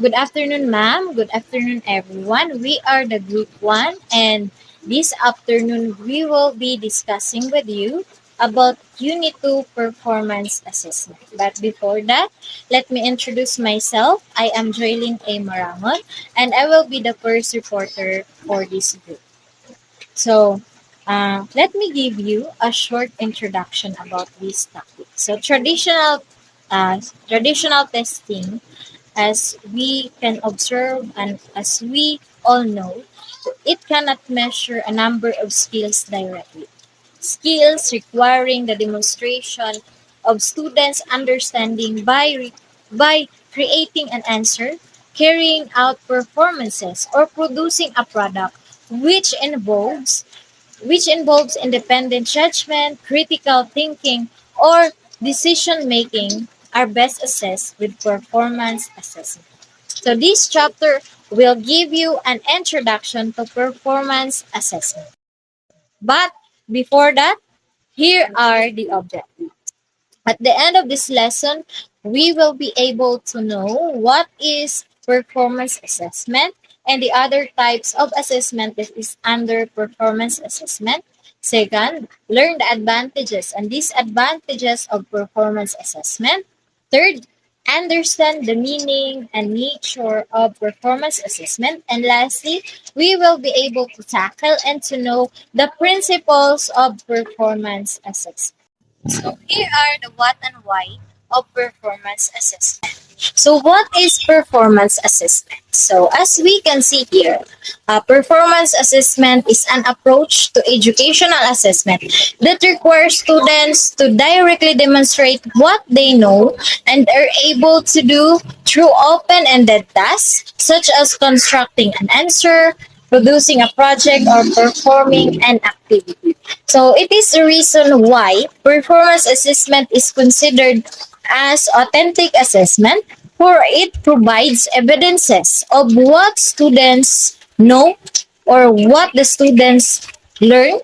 Good afternoon, ma'am. Good afternoon, everyone. We are the group 1, and this afternoon we will be discussing with you about Unit 2 performance assessment. But before that, let me introduce myself. I am Joylene A. Marangon, and I will be the first reporter for this group. So, let me give you a short introduction about this topic. So, traditional testing, as we can observe and as we all know, it cannot measure a number of skills directly. Skills requiring the demonstration of students' understanding by creating an answer, carrying out performances, or producing a product which involves independent judgment, critical thinking, or decision making are best assessed with performance assessment. So this chapter will give you an introduction to performance assessment. But before that, here are the objectives. At the end of this lesson, we will be able to know what is performance assessment and the other types of assessment that is under performance assessment. Second, learn the advantages and disadvantages of performance assessment. Third, understand the meaning and nature of performance assessment. And lastly, we will be able to tackle and to know the principles of performance assessment. So here are the what and why of performance assessment. So what is performance assessment? So as we can see here, performance assessment is an approach to educational assessment that requires students to directly demonstrate what they know and are able to do through open-ended tasks such as constructing an answer, producing a project, or performing an activity. So it is the reason why performance assessment is considered as authentic assessment, for it provides evidences of what students know or what the students learn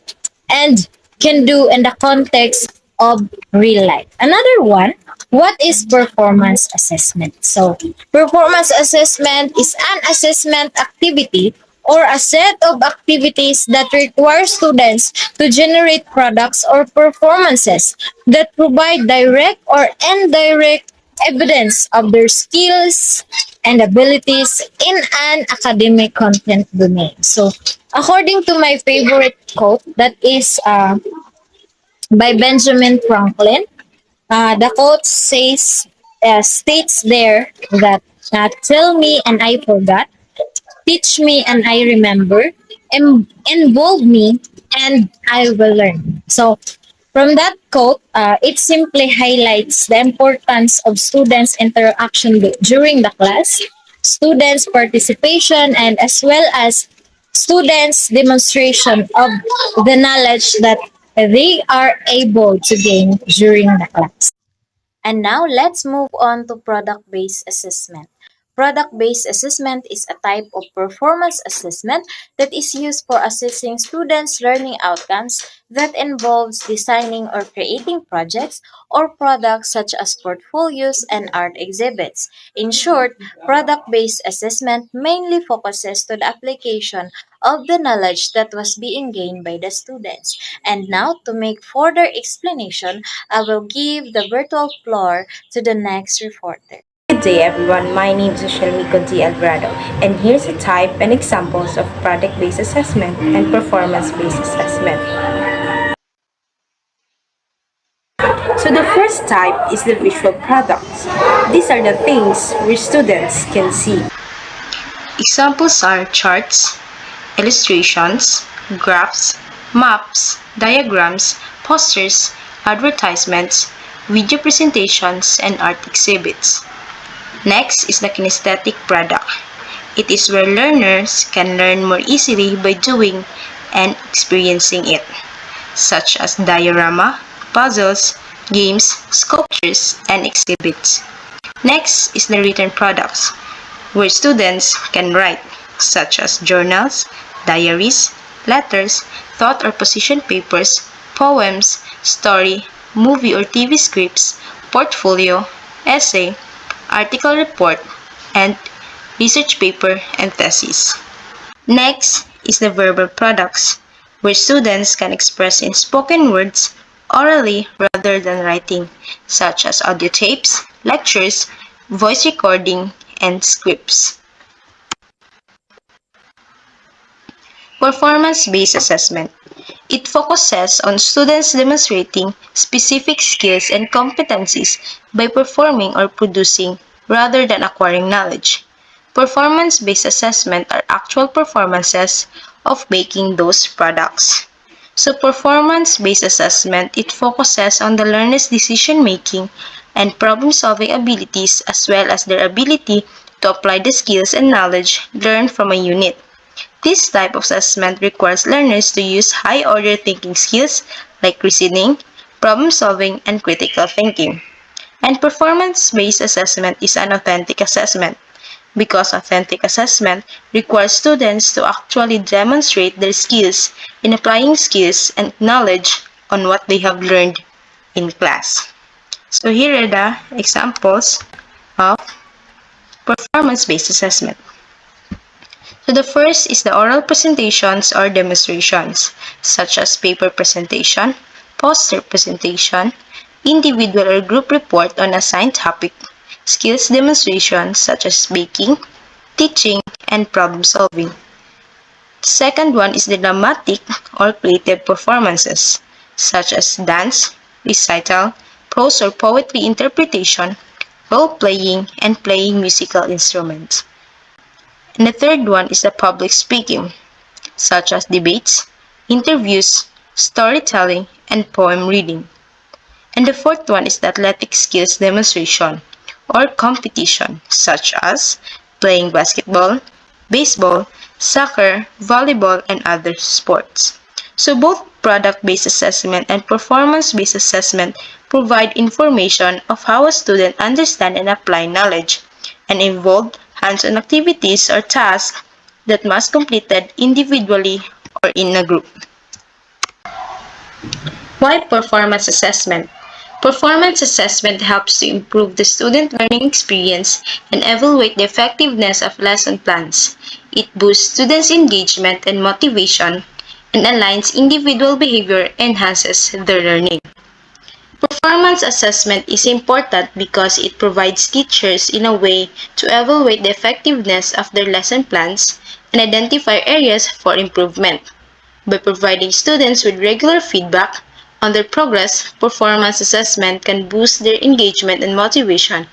and can do in the context of real life. Another one, what is performance assessment? So, performance assessment is an assessment activity or a set of activities that require students to generate products or performances that provide direct or indirect evidence of their skills and abilities in an academic content domain. So, according to my favorite quote, that is by Benjamin Franklin, the quote states there that tell me and I forgot, teach me and I remember, involve me and I will learn. So from that quote, it simply highlights the importance of students' interaction during the class, students' participation, and as well as students' demonstration of the knowledge that they are able to gain during the class. And now let's move on to product-based assessment. Product-based assessment is a type of performance assessment that is used for assessing students' learning outcomes that involves designing or creating projects or products such as portfolios and art exhibits. In short, product-based assessment mainly focuses to the application of the knowledge that was being gained by the students. And now, to make further explanation, I will give the virtual floor to the next reporter. Good day everyone, my name is Shelmiko D. Alvarado and here's a type and examples of product-based assessment and performance-based assessment. So the first type is the visual products. These are the things which students can see. Examples are charts, illustrations, graphs, maps, diagrams, posters, advertisements, video presentations, and art exhibits. Next is the kinesthetic product. It is where learners can learn more easily by doing and experiencing it, such as diorama, puzzles, games, sculptures, and exhibits. Next is the written products, where students can write, such as journals, diaries, letters, thought or position papers, poems, story, movie or TV scripts, portfolio, essay, article report, and research paper, and thesis. Next is the verbal products, where students can express in spoken words orally rather than writing, such as audio tapes, lectures, voice recording, and scripts. Performance-based assessment. It focuses on students demonstrating specific skills and competencies by performing or producing rather than acquiring knowledge. Performance-based assessment are actual performances of making those products. So performance-based assessment, it focuses on the learner's decision-making and problem-solving abilities as well as their ability to apply the skills and knowledge learned from a unit. This type of assessment requires learners to use high-order thinking skills like reasoning, problem-solving, and critical thinking. And performance-based assessment is an authentic assessment because authentic assessment requires students to actually demonstrate their skills in applying skills and knowledge on what they have learned in class. So here are the examples of performance-based assessment. So the first is the oral presentations or demonstrations, such as paper presentation, poster presentation, individual or group report on assigned topic, skills demonstrations such as baking, teaching, and problem solving. The second one is the dramatic or creative performances, such as dance, recital, prose or poetry interpretation, role-playing, and playing musical instruments. And the third one is the public speaking, such as debates, interviews, storytelling, and poem reading. And the fourth one is the athletic skills demonstration or competition, such as playing basketball, baseball, soccer, volleyball, and other sports. So both product-based assessment and performance-based assessment provide information of how a student understands and apply knowledge and involve hands-on activities or tasks that must be completed individually or in a group. Why performance assessment? Performance assessment helps to improve the student learning experience and evaluate the effectiveness of lesson plans. It boosts students' engagement and motivation and aligns individual behavior and enhances their learning. Performance assessment is important because it provides teachers in a way to evaluate the effectiveness of their lesson plans and identify areas for improvement. By providing students with regular feedback on their progress, performance assessment can boost their engagement and motivation,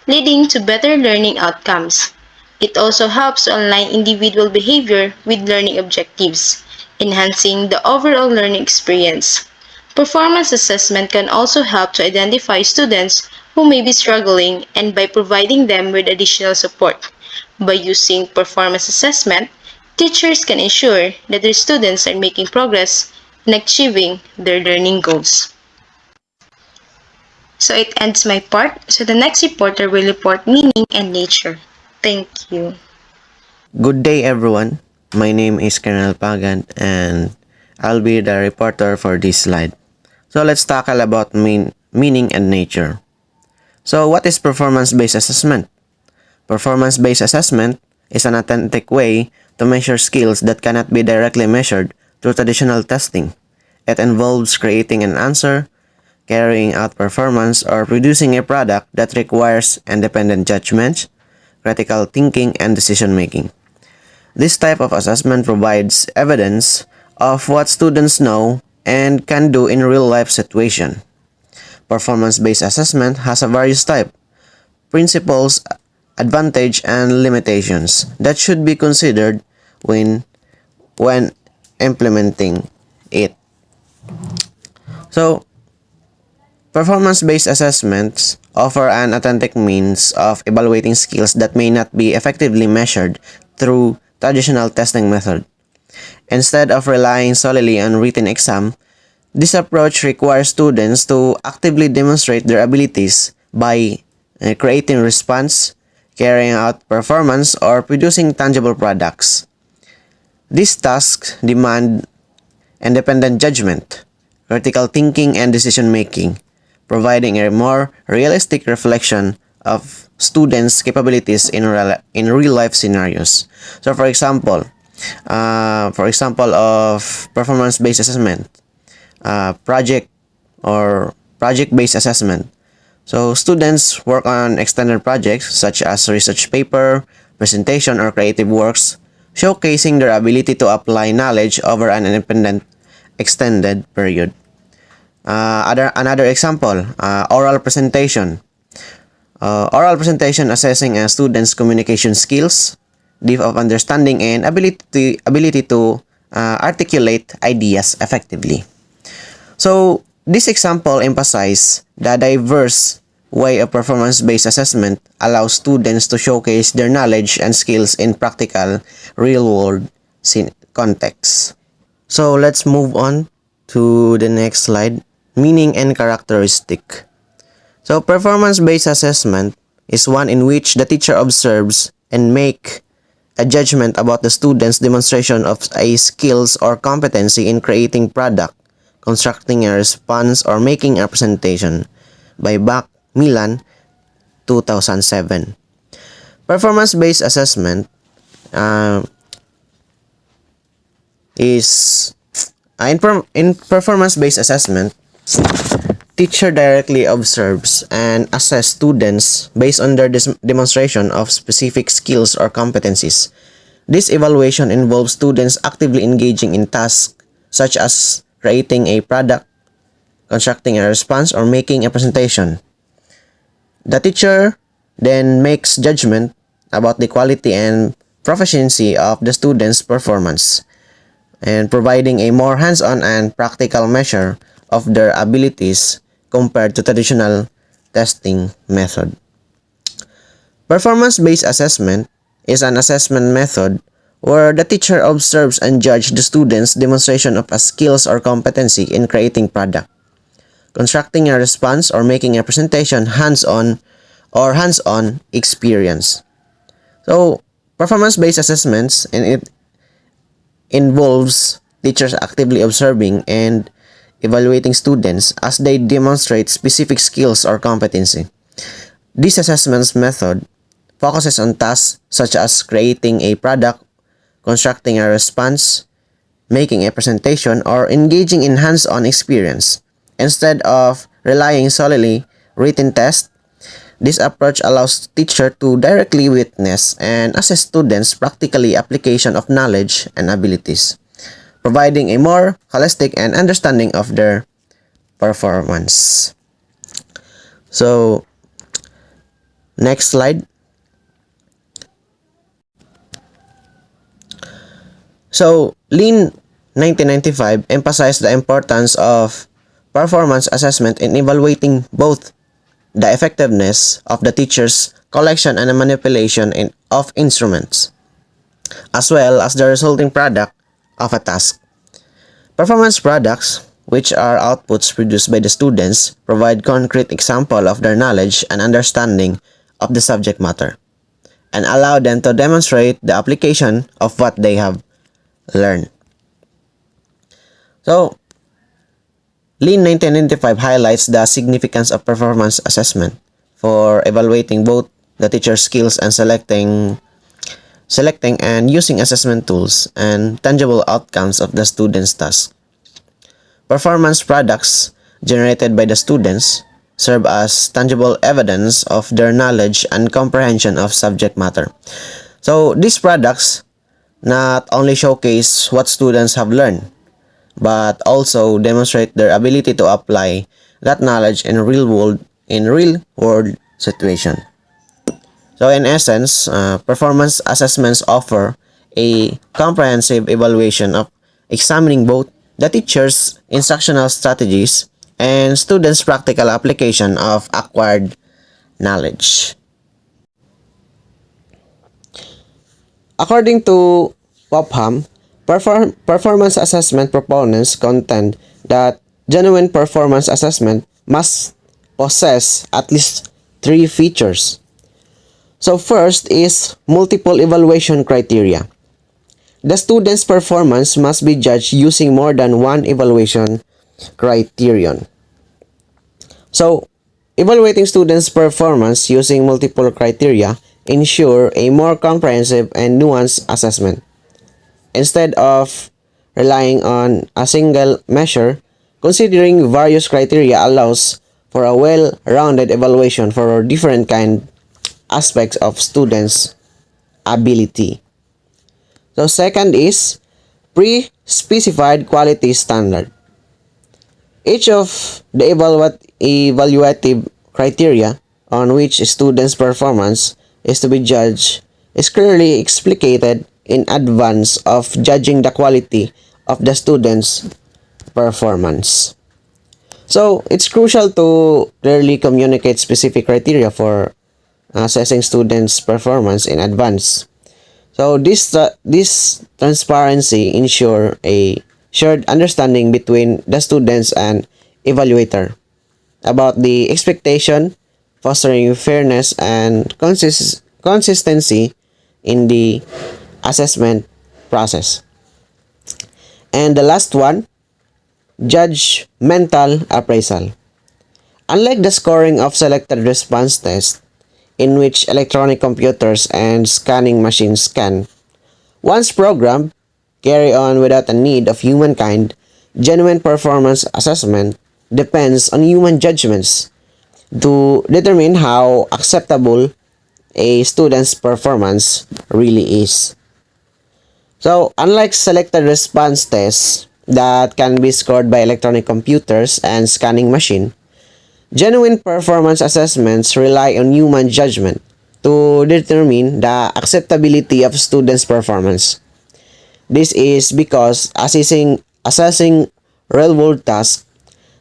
leading to better learning outcomes. It also helps to align individual behavior with learning objectives, enhancing the overall learning experience. Performance assessment can also help to identify students who may be struggling and by providing them with additional support. By using performance assessment, teachers can ensure that their students are making progress in achieving their learning goals. So it ends my part. So the next reporter will report meaning and nature. Thank you. Good day, everyone. My name is Colonel Pagan, and I'll be the reporter for this slide. So let's tackle about meaning and nature. So what is performance-based assessment? Performance-based assessment is an authentic way to measure skills that cannot be directly measured through traditional testing. It involves creating an answer, carrying out performance, or producing a product that requires independent judgment, critical thinking, and decision-making. This type of assessment provides evidence of what students know and can do in real-life situation. Performance-based assessment has a various type, principles, advantage, and limitations that should be considered when implementing it. So, performance-based assessments offer an authentic means of evaluating skills that may not be effectively measured through traditional testing method. Instead of relying solely on written exam, this approach requires students to actively demonstrate their abilities by creating response, carrying out performance, or producing tangible products. These tasks demand independent judgment, critical thinking, and decision-making, providing a more realistic reflection of students' capabilities in real life scenarios. So for example of performance-based assessment, project or project-based assessment. So students work on extended projects such as research paper, presentation, or creative works, showcasing their ability to apply knowledge over an independent extended period. Another example, oral presentation. Oral presentation assessing a student's communication skills, depth of understanding, and ability to articulate ideas effectively. So, this example emphasizes the diverse way of performance-based assessment allows students to showcase their knowledge and skills in practical, real-world contexts. So, let's move on to the next slide, meaning and characteristic. So, performance-based assessment is one in which the teacher observes and make a judgment about the student's demonstration of a skills or competency in creating product, constructing a response, or making a presentation by Bach Milan 2007. Performance-based assessment is in performance-based assessment, teacher directly observes and assess students based on their demonstration of specific skills or competencies. This evaluation involves students actively engaging in tasks such as creating a product, constructing a response, or making a presentation. The teacher then makes judgment about the quality and proficiency of the student's performance and providing a more hands-on and practical measure of their abilities compared to traditional testing method. Performance-based assessment is an assessment method where the teacher observes and judges the student's demonstration of a skills or competency in creating product, constructing a response, or making a presentation hands-on experience. So, performance-based assessments and it involves teachers actively observing and evaluating students as they demonstrate specific skills or competency. This assessment method focuses on tasks such as creating a product, constructing a response, making a presentation, or engaging in hands-on experience. Instead of relying solely written tests, this approach allows teacher to directly witness and assess students' practically application of knowledge and abilities, providing a more holistic and understanding of their performance. So, next slide. So, Lean 1995 emphasized the importance of performance assessment in evaluating both the effectiveness of the teacher's collection and manipulation of instruments, as well as the resulting product of a task. Performance products, which are outputs produced by the students, provide concrete example of their knowledge and understanding of the subject matter, and allow them to demonstrate the application of what they have learned. So, Lean 1995 highlights the significance of performance assessment for evaluating both the teacher's skills and selecting and using assessment tools and tangible outcomes of the student's task. Performance products generated by the students serve as tangible evidence of their knowledge and comprehension of subject matter. So these products not only showcase what students have learned, but also demonstrate their ability to apply that knowledge in real world situation. So in essence, performance assessments offer a comprehensive evaluation of examining both the teacher's instructional strategies and students' practical application of acquired knowledge. According to Popham, performance assessment proponents contend that genuine performance assessment must possess at least three features. So first is multiple evaluation criteria. The student's performance must be judged using more than one evaluation criterion. So Evaluating students' performance using multiple criteria ensure a more comprehensive and nuanced assessment. Instead of relying on a single measure, considering various criteria allows for a well-rounded evaluation for different kind aspects of students' ability. So second is pre-specified quality standard. Each of the evaluative criteria on which a student's performance is to be judged is clearly explicated in advance of judging the quality of the student's performance. So, it's crucial to clearly communicate specific criteria for assessing students' performance in advance. So, this transparency ensure a shared understanding between the students and evaluator about the expectation, fostering fairness and consistency in the assessment process. And the last one, judgmental appraisal. Unlike the scoring of selected response tests, in which electronic computers and scanning machines can, once programmed, carry on without the need of humankind, genuine performance assessment depends on human judgments to determine how acceptable a student's performance really is. So, unlike selected response tests that can be scored by electronic computers and scanning machine, genuine performance assessments rely on human judgment to determine the acceptability of students' performance. This is because assessing real-world tasks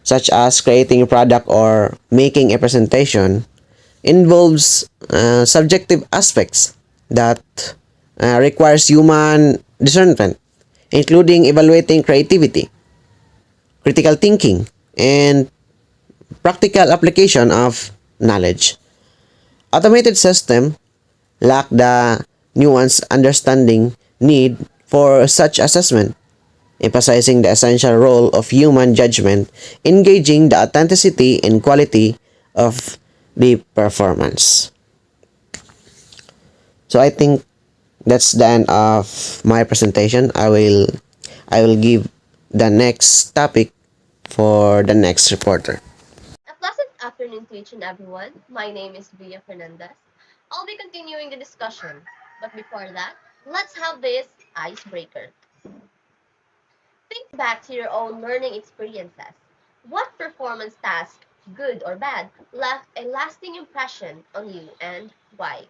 such as creating a product or making a presentation involves subjective aspects that requires human discernment, including evaluating creativity, critical thinking, and practical application of knowledge. Automated system lack the nuanced understanding need for such assessment, emphasizing the essential role of human judgment in gauging the authenticity and quality of the performance. So I think that's the end of my presentation. I will give the next topic for the next reporter. A pleasant afternoon to each and everyone. My name is Via Fernandez. I'll be continuing the discussion, but before that, let's have this icebreaker. Think back to your own learning experiences. What performance task, good or bad, left a lasting impression on you and why?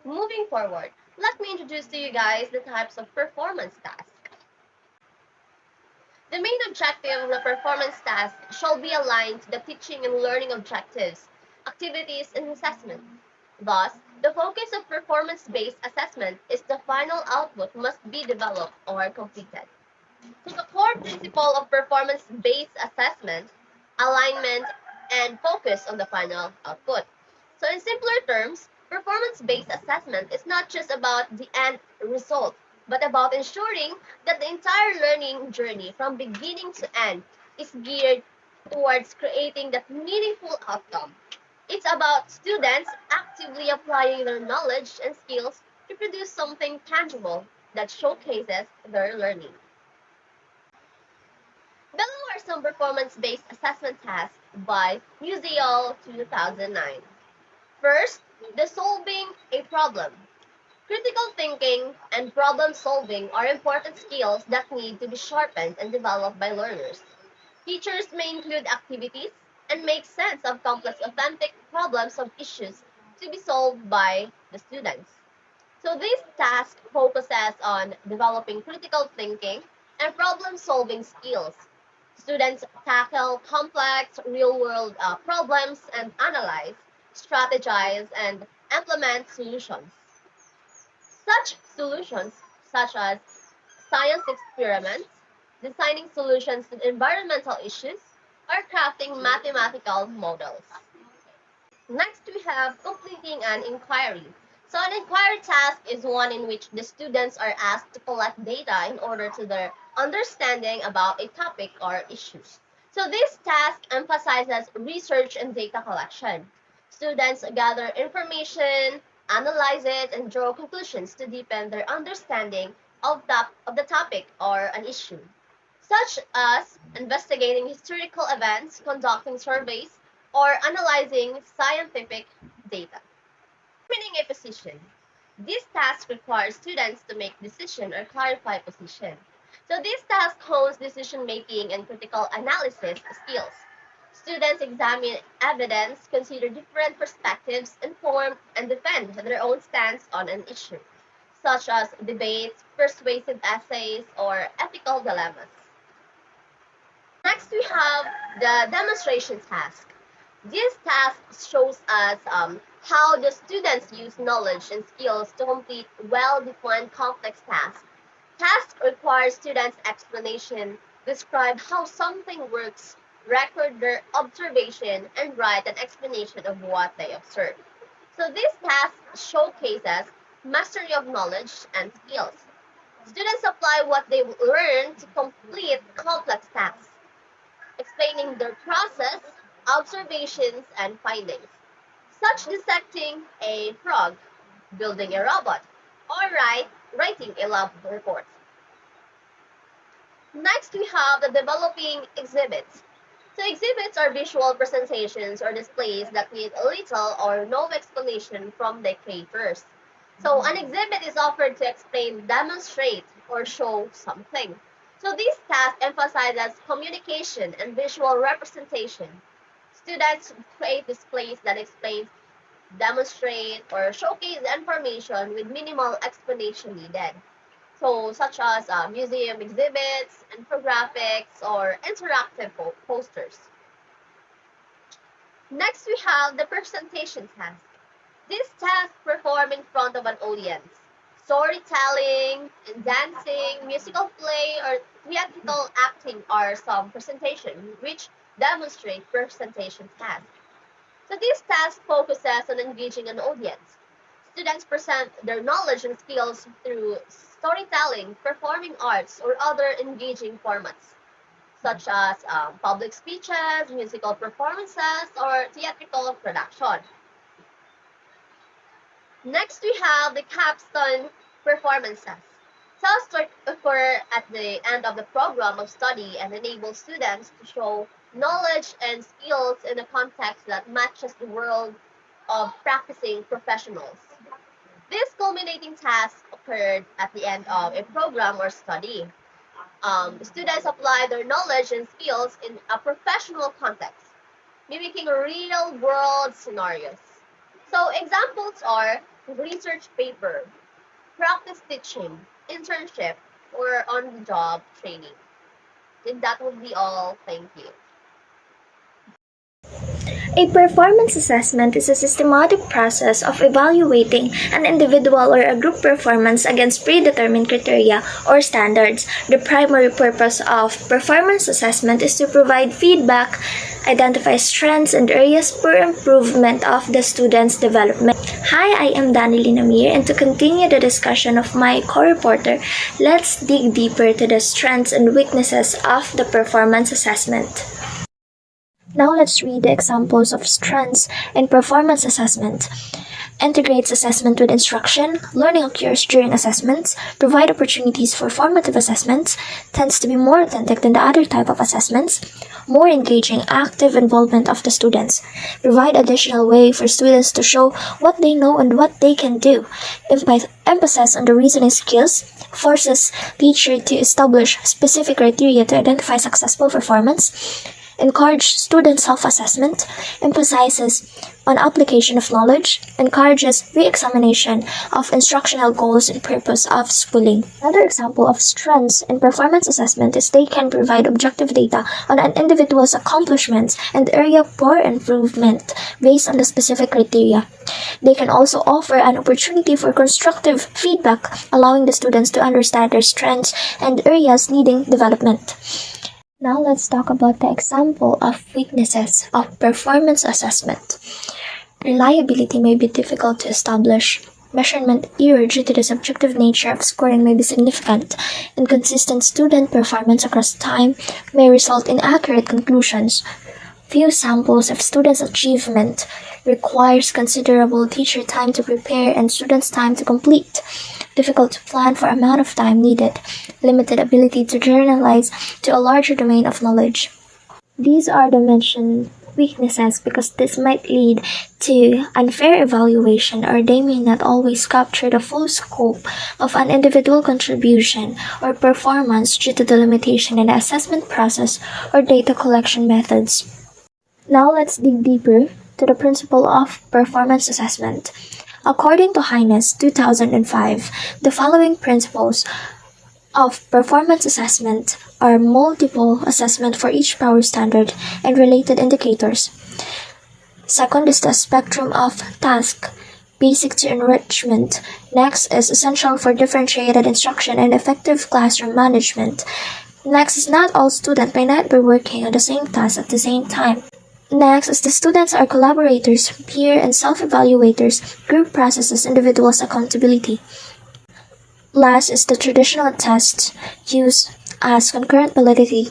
Moving forward, let me introduce to you guys the types of performance tasks. The main objective of the performance task shall be aligned to the teaching and learning objectives, activities, and assessment. Thus, the focus of performance-based assessment is the final output must be developed or completed. So the core principle of performance-based assessment, alignment, and focus on the final output. So in simpler terms, performance-based assessment is not just about the end result, but about ensuring that the entire learning journey from beginning to end is geared towards creating that meaningful outcome. It's about students actively applying their knowledge and skills to produce something tangible that showcases their learning. Below are some performance-based assessment tasks by Museo 2009. First, the solving a problem. Critical thinking and problem solving are important skills that need to be sharpened and developed by learners. Teachers may include activities and make sense of complex authentic problems of issues to be solved by the students. So this task focuses on developing critical thinking and problem-solving skills. Students tackle complex real-world problems and analyze, strategize, and implement solutions. Such solutions, such as science experiments, designing solutions to environmental issues, or crafting mathematical models. Next, we have completing an inquiry. So an inquiry task is one in which the students are asked to collect data in order to their understanding about a topic or issues. So this task emphasizes research and data collection. Students gather information, analyze it, and draw conclusions to deepen their understanding of the topic or an issue, such as investigating historical events, conducting surveys, or analyzing scientific data. Determining a position. This task requires students to make decision or clarify position. So this task hones decision making and critical analysis skills. Students examine evidence, consider different perspectives, inform and defend their own stance on an issue, such as debates, persuasive essays, or ethical dilemmas. Next, we have the demonstration task. This task shows us how the students use knowledge and skills to complete well-defined complex tasks. Tasks require students' explanation, describe how something works, record their observation, and write an explanation of what they observed. So this task showcases mastery of knowledge and skills. Students apply what they learn to complete complex tasks, explaining their process, observations, and findings, such dissecting a frog, building a robot, or writing a lab report. Next, we have the developing exhibits. So exhibits are visual presentations or displays that need little or no explanation from the creators. So an exhibit is offered to explain, demonstrate, or show something. So this task emphasizes communication and visual representation. Students create displays that explain, demonstrate, or showcase information with minimal explanation needed. So such as museum exhibits, infographics, or interactive posters. Next, we have the presentation task. This task performed in front of an audience. Storytelling, dancing, musical play, or theatrical acting are some presentations which demonstrate presentation tasks. So this task focuses on engaging an audience. Students present their knowledge and skills through storytelling, performing arts, or other engaging formats, such as public speeches, musical performances, or theatrical production. Next, we have the capstone performances. Tasks occur at the end of the program of study and enable students to show knowledge and skills in a context that matches the world of practicing professionals. This culminating task occurred at the end of a program or study. The students apply their knowledge and skills in a professional context, mimicking real-world scenarios. So examples are research paper, practice teaching, internship, or on-the-job training. And that would be all. Thank you. A performance assessment is a systematic process of evaluating an individual or a group performance against predetermined criteria or standards. The primary purpose of performance assessment is to provide feedback, identify strengths and areas for improvement of the student's development. Hi, I am Danilyn Amir, and to continue the discussion of my co-reporter, let's dig deeper to the strengths and weaknesses of the performance assessment. Now let's read the examples of strengths in performance assessment. Integrates assessment with instruction, learning occurs during assessments, provide opportunities for formative assessments, tends to be more authentic than the other type of assessments, more engaging, active involvement of the students, provide additional way for students to show what they know and what they can do, emphasis on the reasoning skills, forces teacher to establish specific criteria to identify successful performance, encourage student self-assessment, emphasizes on application of knowledge, encourages re-examination of instructional goals and purpose of schooling. Another example of strengths in performance assessment is they can provide objective data on an individual's accomplishments and area for improvement based on the specific criteria. They can also offer an opportunity for constructive feedback, allowing the students to understand their strengths and areas needing development. Now let's talk about the example of weaknesses of performance assessment. Reliability may be difficult to establish. Measurement error due to the subjective nature of scoring may be significant. Inconsistent student performance across time may result in accurate conclusions. Few samples of students' achievement requires considerable teacher time to prepare and students' time to complete. Difficult to plan for amount of time needed. Limited ability to generalize to a larger domain of knowledge. These are the mentioned weaknesses because this might lead to unfair evaluation, or they may not always capture the full scope of an individual contribution or performance due to the limitation in the assessment process or data collection methods. Now let's dig deeper to the principle of performance assessment. According to Hines 2005, the following principles of performance assessment are multiple assessment for each power standard and related indicators. Second is the spectrum of task, basic to enrichment. Next is essential for differentiated instruction and effective classroom management. Next is not all students may not be working on the same task at the same time. Next is the students are collaborators, peer and self-evaluators, group processes, individuals' accountability. Last is the traditional test used as concurrent validity.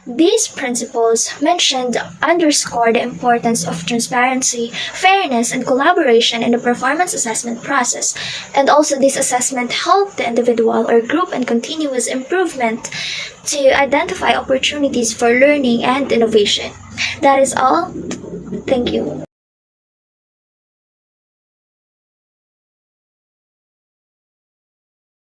These principles mentioned underscore the importance of transparency, fairness, and collaboration in the performance assessment process, and also this assessment help the individual or group in continuous improvement to identify opportunities for learning and innovation. That is all. Thank you.